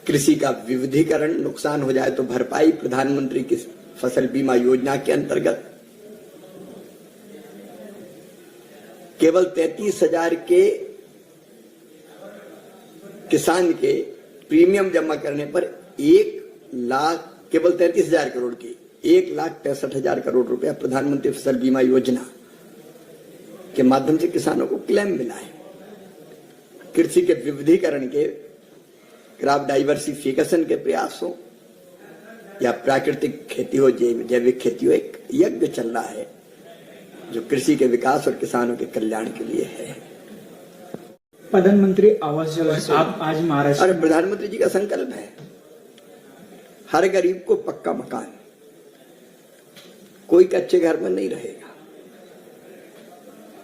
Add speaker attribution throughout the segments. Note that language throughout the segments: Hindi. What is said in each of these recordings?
Speaker 1: कृषि का विविधीकरण, नुकसान हो जाए तो भरपाई, प्रधानमंत्री की फसल बीमा योजना के अंतर्गत केवल 33,000 के किसान के प्रीमियम जमा करने पर 1 लाख, केवल 33,000 करोड़ की 1,63,000 करोड़ रुपया प्रधानमंत्री फसल बीमा योजना के माध्यम से किसानों को क्लेम मिला है। कृषि के विविधीकरण के, क्रॉप डाइवर्सिफिकेशन के प्रयास हो या प्राकृतिक खेती हो, जैविक खेती हो, एक यज्ञ चल रहा है जो कृषि के विकास और किसानों के कल्याण के लिए है।
Speaker 2: प्रधानमंत्री आवास योजना आप आज महाराष्ट्र,
Speaker 1: और प्रधानमंत्री जी का संकल्प है हर गरीब को पक्का मकान, कोई कच्चे घर में नहीं रहेगा,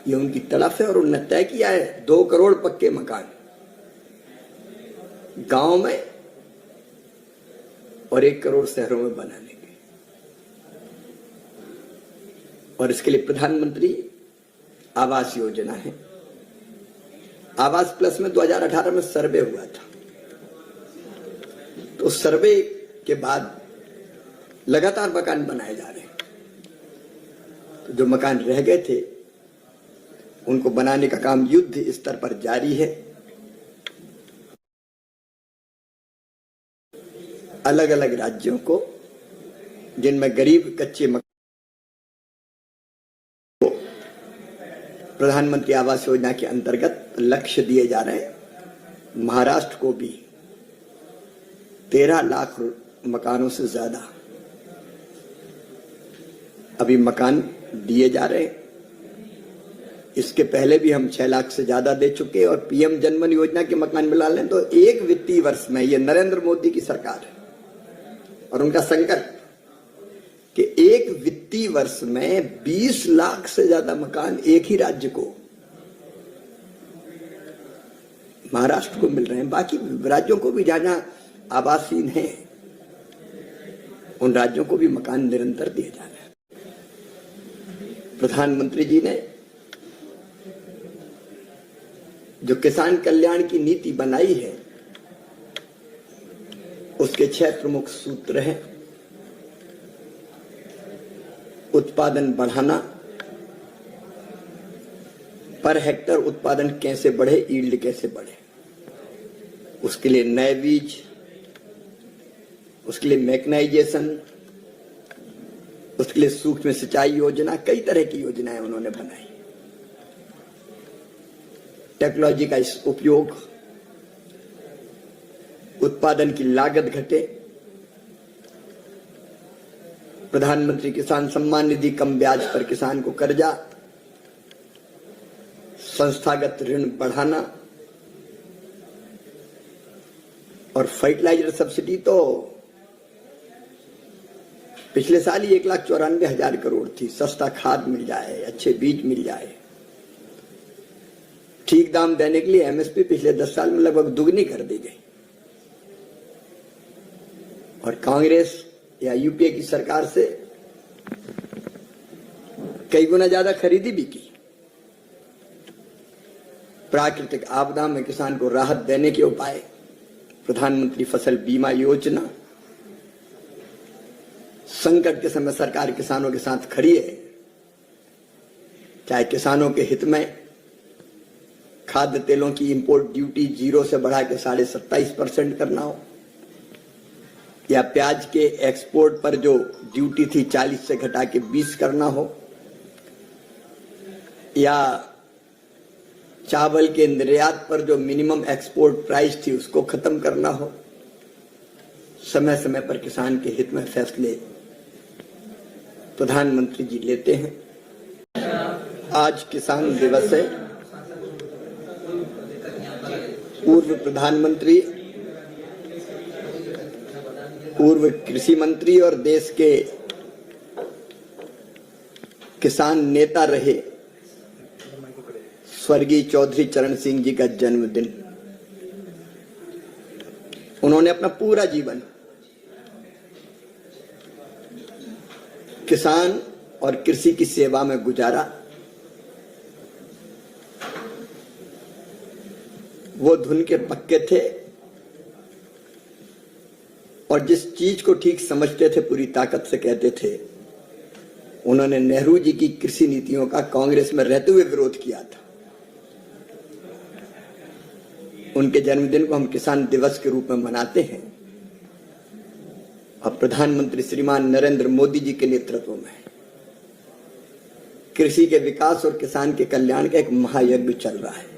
Speaker 1: ये उनकी तड़फ है और उन्होंने तय किया है 2 करोड़ पक्के मकान गांव में और 1 करोड़ शहरों में बनाने के। और इसके लिए प्रधानमंत्री आवास योजना है। आवास प्लस में 2018 में सर्वे हुआ था, तो सर्वे के बाद लगातार मकान बनाए जा रहे हैं। तो जो मकान रह गए थे उनको बनाने का काम युद्ध स्तर पर जारी है। अलग अलग राज्यों को जिनमें गरीब कच्चे मकान को प्रधानमंत्री आवास योजना के अंतर्गत लक्ष्य दिए जा रहे हैं। महाराष्ट्र को भी 13 लाख मकानों से ज्यादा अभी मकान दिए जा रहे हैं। इसके पहले भी हम 6 लाख से ज्यादा दे चुके हैं और पीएम जनधन योजना के मकान मिला लें तो एक वित्तीय वर्ष में, ये नरेंद्र मोदी की सरकार है और उनका संकल्प कि एक वित्तीय वर्ष में 20 लाख से ज्यादा मकान एक ही राज्य को, महाराष्ट्र को मिल रहे हैं। बाकी राज्यों को भी जहां आवासहीन है उन राज्यों को भी मकान निरंतर दिए जा रहे हैं। प्रधानमंत्री जी ने जो किसान कल्याण की नीति बनाई है उसके 6 प्रमुख सूत्र हैं। उत्पादन बढ़ाना, पर हेक्टर उत्पादन कैसे बढ़े, यील्ड कैसे बढ़े, उसके लिए नए बीज, उसके लिए मैकेनाइजेशन, उसके लिए सूक्ष्म सिंचाई योजना, कई तरह की योजनाएं उन्होंने बनाई। टेक्नोलॉजी का इस उपयोग, उत्पादन की लागत घटे, प्रधानमंत्री किसान सम्मान निधि, कम ब्याज पर किसान को कर्जा, संस्थागत ऋण बढ़ाना और फर्टिलाइजर सब्सिडी तो पिछले साल ही 1,94,000 करोड़ थी। सस्ता खाद मिल जाए, अच्छे बीज मिल जाए, ठीक दाम देने के लिए एमएसपी पिछले 10 साल में लगभग दुगनी कर दी गई। और कांग्रेस या यूपीए की सरकार से कई गुना ज्यादा खरीदी भी की। प्राकृतिक आपदा में किसान को राहत देने के उपाय, प्रधानमंत्री फसल बीमा योजना, संकट के समय सरकार किसानों के साथ खड़ी है, चाहे किसानों के हित में खाद्य तेलों की इंपोर्ट ड्यूटी 0 से बढ़ा के 27.5% करना हो, या प्याज के एक्सपोर्ट पर जो ड्यूटी थी 40 से घटा के 20 करना हो, या चावल के निर्यात पर जो मिनिमम एक्सपोर्ट प्राइस थी उसको खत्म करना हो। समय समय पर किसान के हित में फैसले प्रधानमंत्री जी लेते हैं। आज किसान दिवस है। पूर्व प्रधानमंत्री, पूर्व कृषि मंत्री और देश के किसान नेता रहे स्वर्गीय चौधरी चरण सिंह जी का जन्मदिन। उन्होंने अपना पूरा जीवन किसान और कृषि की सेवा में गुजारा। वो धुन के पक्के थे और जिस चीज को ठीक समझते थे पूरी ताकत से कहते थे। उन्होंने नेहरू जी की कृषि नीतियों का कांग्रेस में रहते हुए विरोध किया था। उनके जन्मदिन को हम किसान दिवस के रूप में मनाते हैं। अब प्रधानमंत्री श्रीमान नरेंद्र मोदी जी के नेतृत्व में कृषि के विकास और किसान के कल्याण का एक महायज्ञ चल रहा है।